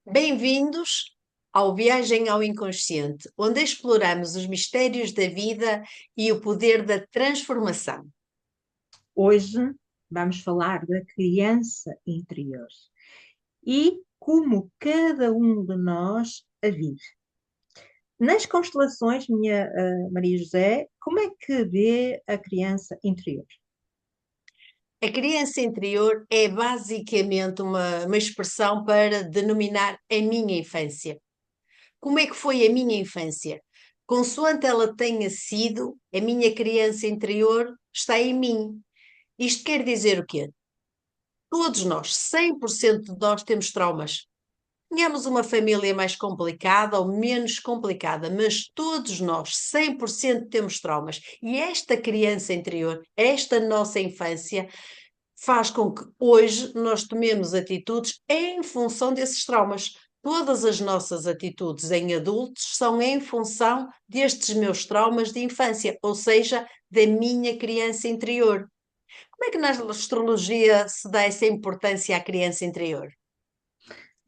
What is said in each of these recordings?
Bem-vindos ao Viagem ao Inconsciente, onde exploramos os mistérios da vida e o poder da transformação. Hoje vamos falar da criança interior e como cada um de nós a vive. Nas constelações, minha Maria José, como é que vê a criança interior? A criança interior é basicamente uma expressão para denominar a minha infância. Como é que foi a minha infância? Consoante ela tenha sido, a minha criança interior está em mim. Isto quer dizer o quê? Todos nós, 100% de nós, temos traumas. Tínhamos uma família mais complicada ou menos complicada, mas todos nós, 100% temos traumas. E esta criança interior, esta nossa infância, faz com que hoje nós tomemos atitudes em função desses traumas. Todas as nossas atitudes em adultos são em função destes meus traumas de infância, ou seja, da minha criança interior. Como é que na astrologia se dá essa importância à criança interior?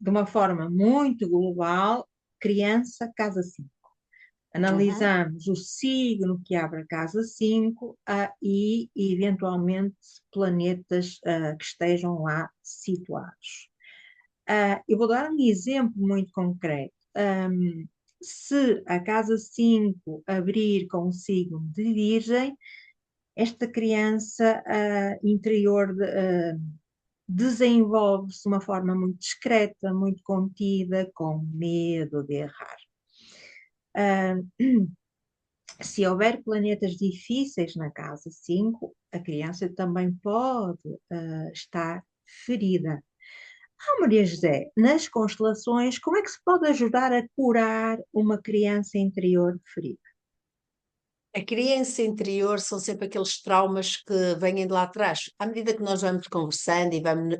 De uma forma muito global, criança, casa 5. Uhum. Analisamos o signo que abre a casa 5 e, eventualmente, planetas que estejam lá situados. Eu vou dar um exemplo muito concreto. Se a casa 5 abrir com o signo de Virgem, esta criança interior desenvolve-se de uma forma muito discreta, muito contida, com medo de errar. Ah, Se houver planetas difíceis na casa 5, a criança também pode estar ferida. Maria José, nas constelações, como é que se pode ajudar a curar uma criança interior ferida? A criança interior são sempre aqueles traumas que vêm de lá atrás. À medida que nós vamos conversando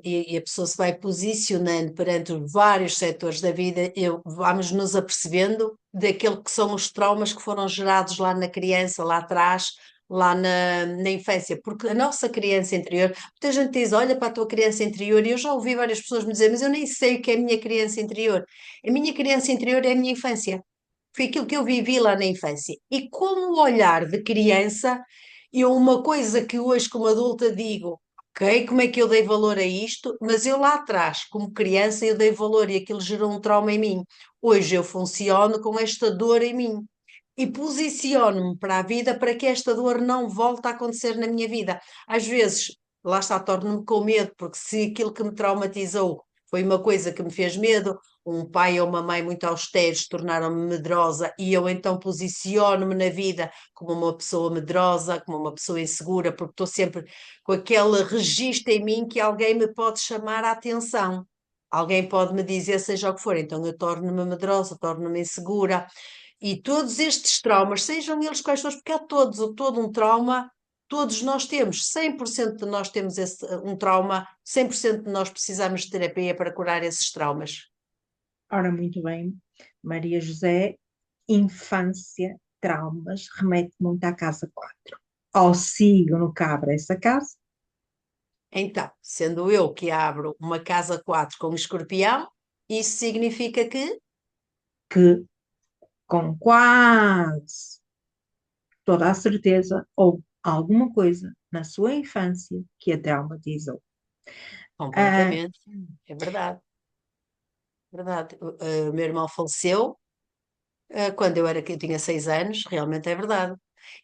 e a pessoa se vai posicionando perante os vários setores da vida, vamos nos apercebendo daquilo que são os traumas que foram gerados lá na criança, lá atrás, lá na infância. Porque a nossa criança interior, muita gente diz: olha para a tua criança interior, e eu já ouvi várias pessoas me dizer, mas eu nem sei o que é a minha criança interior. A minha criança interior é a minha infância. Foi aquilo que eu vivi lá na infância. E como o olhar de criança, eu uma coisa que hoje como adulta digo, ok, como é que eu dei valor a isto? Mas eu lá atrás, como criança, eu dei valor e aquilo gerou um trauma em mim. Hoje eu funciono com esta dor em mim. E posiciono-me para a vida para que esta dor não volte a acontecer na minha vida. Às vezes, lá está, torno-me com medo, porque se aquilo que me traumatizou foi uma coisa que me fez medo, um pai ou uma mãe muito austeros tornaram-me medrosa e eu então posiciono-me na vida como uma pessoa medrosa, como uma pessoa insegura, porque estou sempre com aquele registro em mim que alguém me pode chamar a atenção. Alguém pode me dizer, seja o que for, então eu torno-me medrosa, torno-me insegura. E todos estes traumas, sejam eles quais forem, porque há todo um trauma, todos nós temos, 100% de nós temos um trauma, 100% de nós precisamos de terapia para curar esses traumas. Ora, muito bem, Maria José, infância, traumas, remete muito à casa 4. Ao signo que abre essa casa, Então, sendo eu que abro uma casa 4 com escorpião, isso significa que que com quase toda a certeza houve alguma coisa na sua infância que a traumatizou. Ah, completamente, é verdade, verdade. O meu irmão faleceu, quando eu tinha 6 anos, realmente é verdade.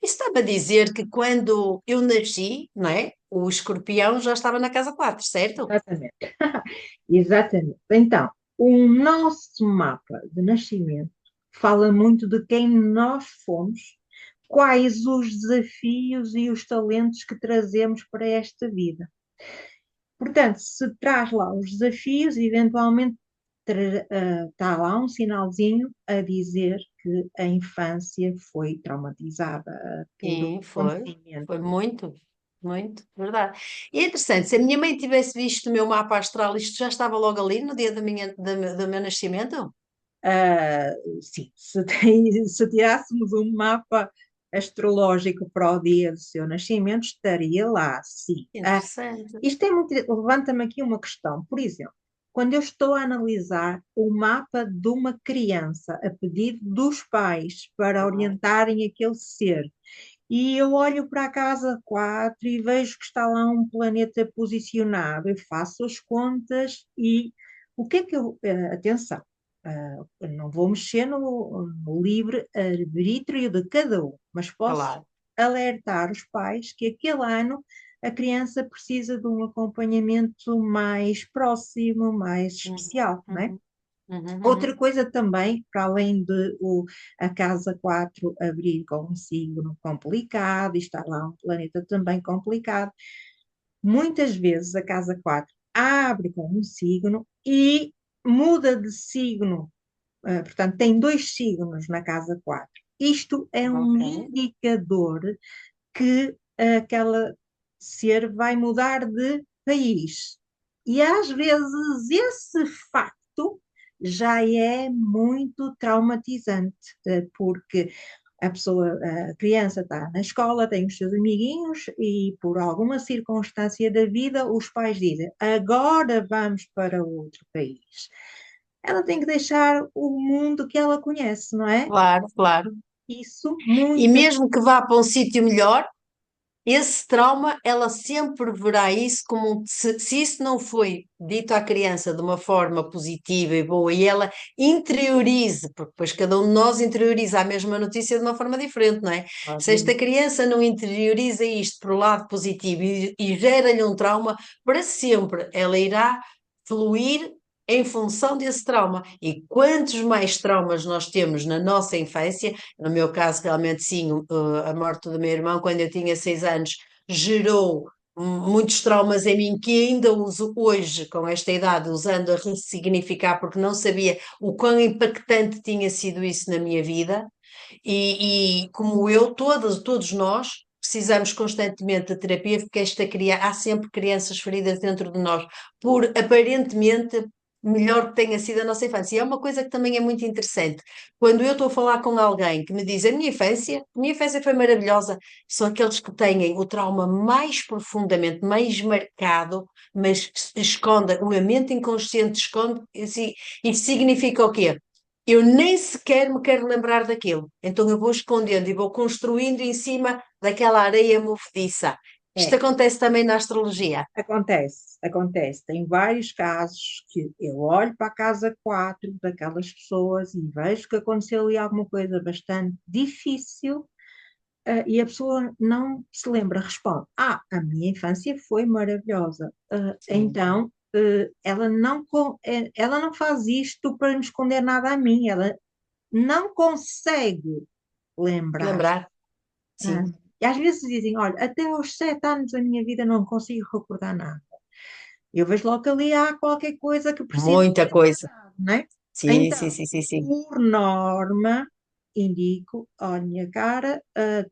Isso estava a dizer que quando eu nasci, não é? O escorpião já estava na casa 4, certo? exatamente. Exatamente. Então, o nosso mapa de nascimento fala muito de quem nós fomos, quais os desafios e os talentos que trazemos para esta vida. Portanto, se traz lá os desafios, eventualmente está lá um sinalzinho a dizer que a infância foi traumatizada por um Sim, acontecimento. foi muito, muito, verdade. E é interessante, se a minha mãe tivesse visto o meu mapa astral, isto já estava logo ali no dia do meu nascimento? Ah, sim, se tirássemos um mapa astrológico para o dia do seu nascimento, estaria lá, sim. Interessante. Isto é muito, levanta-me aqui uma questão, por exemplo. quando eu estou a analisar o mapa de uma criança a pedido dos pais para Claro, orientarem aquele ser, e eu olho para a casa 4 e vejo que está lá um planeta posicionado, eu faço as contas e o que é que eu. Atenção, eu não vou mexer no livre arbítrio de cada um, mas posso claro. alertar os pais que aquele ano a criança precisa de um acompanhamento mais próximo, mais Uhum, especial, não é? uhum, uhum, Outra uhum. coisa também, para além de a casa 4 abrir com um signo complicado e estar lá um planeta também complicado, muitas vezes a casa 4 abre com um signo e muda de signo, portanto, tem dois signos na casa 4. Isto é um Ok. indicador que aquela ser vai mudar de país. E às vezes esse facto já é muito traumatizante, porque a criança está na escola, tem os seus amiguinhos e por alguma circunstância da vida os pais dizem, agora vamos para outro país. Ela tem que deixar o mundo que ela conhece, não é? Claro, claro. Isso E muitas. mesmo que vá para um sítio melhor, esse trauma, ela sempre verá isso como se isso não foi dito à criança de uma forma positiva e boa e ela interiorize, porque depois cada um de nós interioriza a mesma notícia de uma forma diferente, não é? Se esta Obviamente. criança não interioriza isto para o lado positivo e gera-lhe um trauma, para sempre ela irá fluir em função desse trauma. E quantos mais traumas nós temos na nossa infância, no meu caso, realmente, sim, a morte do meu irmão, quando eu tinha 6 anos, gerou muitos traumas em mim que ainda uso hoje, com esta idade, usando a ressignificar, porque não sabia o quão impactante tinha sido isso na minha vida. E como eu, todos nós, precisamos constantemente de terapia, porque há sempre crianças feridas dentro de nós, por aparentemente melhor que tenha sido a nossa infância. E é uma coisa que também é muito interessante. Quando eu estou a falar com alguém que me diz a minha infância foi maravilhosa, são aqueles que têm o trauma mais profundamente, mais marcado, mas esconde, o mente inconsciente esconde, isso significa o quê? Eu nem sequer me quero lembrar daquilo. Então eu vou escondendo e vou construindo em cima daquela areia movediça. Isto É, acontece também na astrologia. acontece, acontece. Tem vários casos que eu olho para a casa 4 daquelas pessoas e vejo que aconteceu ali alguma coisa bastante difícil, e a pessoa não se lembra, responde: Ah, a minha infância foi maravilhosa. Sim. Então, ela não faz isto para me esconder nada a mim, ela não consegue lembrar. Lembrar? Ah, Sim. e às vezes dizem: Olha, até aos 7 anos da minha vida não consigo recordar nada. Eu vejo logo que ali há qualquer coisa que precisa Muita ser coisa. apagado, não é? Sim, sim, Então, sim, sim, sim. por norma, indico, olha, minha cara,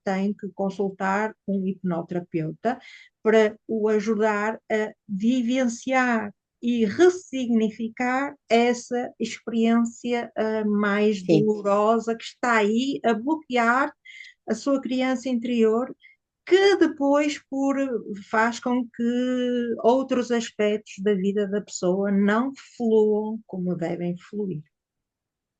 tem que consultar um hipnoterapeuta para o ajudar a vivenciar e ressignificar essa experiência, mais Sim. dolorosa que está aí a bloquear a sua criança interior, que depois faz com que outros aspectos da vida da pessoa não fluam como devem fluir.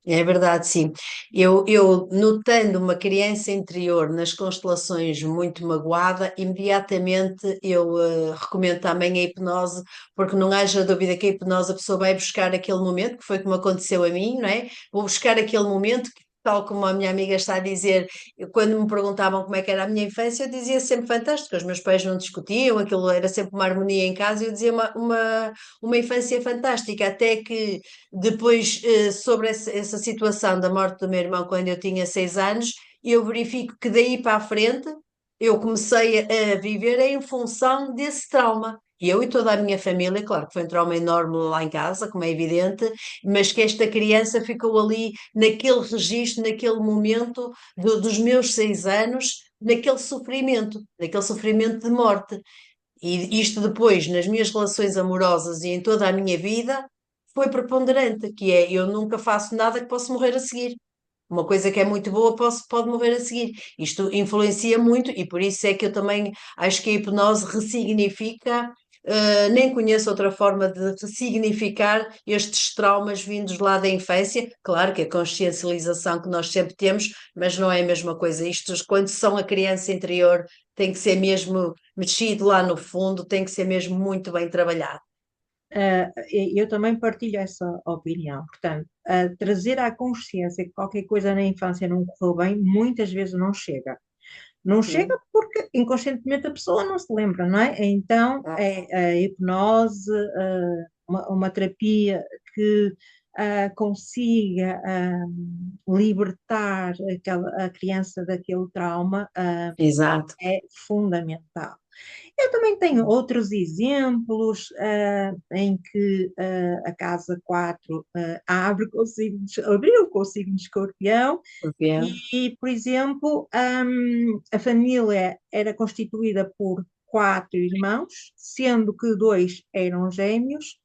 É verdade, sim. Eu notando uma criança interior nas constelações muito magoada, imediatamente eu recomendo também a hipnose, porque não haja dúvida que a hipnose a pessoa vai buscar aquele momento, que foi como aconteceu a mim, não é? Vou buscar aquele momento, que, tal como a minha amiga está a dizer, quando me perguntavam como é que era a minha infância, eu dizia sempre fantástico, os meus pais não discutiam, aquilo era sempre uma harmonia em casa, e eu dizia uma infância fantástica, até que depois, sobre essa situação da morte do meu irmão quando eu tinha 6 anos, eu verifico que daí para a frente eu comecei a viver em função desse trauma. E eu e toda a minha família, claro que foi um trauma enorme lá em casa, como é evidente, mas que esta criança ficou ali naquele registro, naquele momento dos meus 6 anos, naquele sofrimento de morte. E isto depois, nas minhas relações amorosas e em toda a minha vida, foi preponderante, que é eu nunca faço nada que possa morrer a seguir. Uma coisa que é muito boa pode morrer a seguir. Isto influencia muito e por isso é que eu também acho que a hipnose ressignifica nem conheço outra forma de ressignificar estes traumas vindos lá da infância. Claro que a consciencialização que nós sempre temos, mas não é a mesma coisa. Isto, quando são a criança interior, tem que ser mesmo mexido lá no fundo, tem que ser mesmo muito bem trabalhado. Eu também partilho essa opinião. Portanto, trazer à consciência que qualquer coisa na infância não correu bem, muitas vezes não chega. Não chega Hum. porque inconscientemente a pessoa não se lembra, não é? Então, Ah, é a hipnose, uma terapia que consiga libertar a criança daquele trauma, exato. é fundamental. Eu também tenho outros exemplos em que a casa 4 abriu com o signo de Escorpião Porque, por exemplo, a família era constituída por 4 irmãos, sendo que 2 eram gêmeos,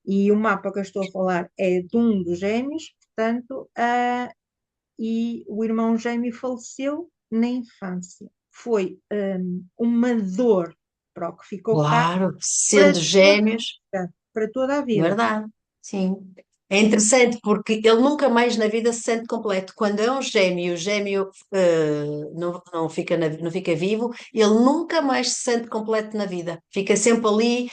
e o mapa que eu estou a falar é de um dos gêmeos, portanto, e o irmão gêmeo faleceu na infância. Foi uma dor para o que ficou cá claro, para sendo toda a gêmeos. vida, para toda a vida. Verdade, sim. É interessante porque ele nunca mais na vida se sente completo. Quando é um gêmeo, o gêmeo não fica, não fica vivo, ele nunca mais se sente completo na vida. Fica sempre ali,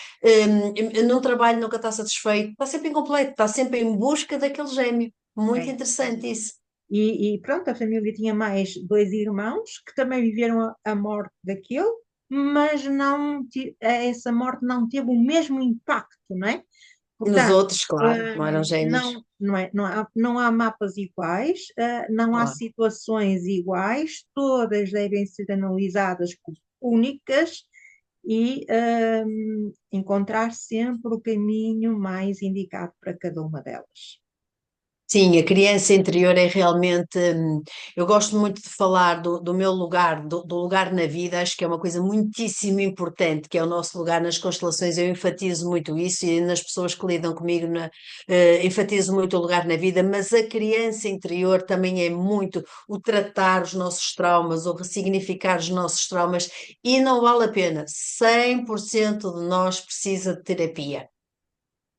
num trabalho, nunca está satisfeito, está sempre incompleto, está sempre em busca daquele gêmeo. Muito É. interessante isso. E pronto, a família tinha mais 2 irmãos que também viveram a morte daquele, mas essa morte não teve o mesmo impacto, não é? Nos Portanto, outros, claro, não eram gêmeos. não há mapas iguais, não há Claro. situações iguais, todas devem ser analisadas como únicas e encontrar sempre o caminho mais indicado para cada uma delas. Sim, a criança interior é realmente. Eu gosto muito de falar do meu lugar, do lugar na vida, acho que é uma coisa muitíssimo importante, que é o nosso lugar nas constelações. Eu enfatizo muito isso e nas pessoas que lidam comigo, enfatizo muito o lugar na vida, mas a criança interior também é muito o tratar os nossos traumas, o ressignificar os nossos traumas, e não vale a pena. 100% de nós precisa de terapia.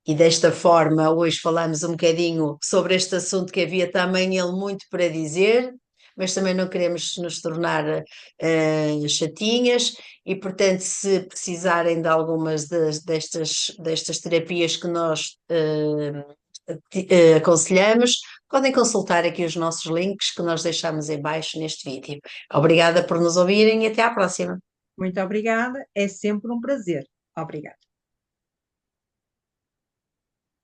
E desta forma, hoje falamos um bocadinho sobre este assunto que havia também ele muito para dizer, mas também não queremos nos tornar chatinhas e, portanto, se precisarem de algumas destas terapias que nós aconselhamos, podem consultar aqui os nossos links que nós deixamos em baixo neste vídeo. Obrigada por nos ouvirem e até à próxima. Muito obrigada, é sempre um prazer. Obrigada.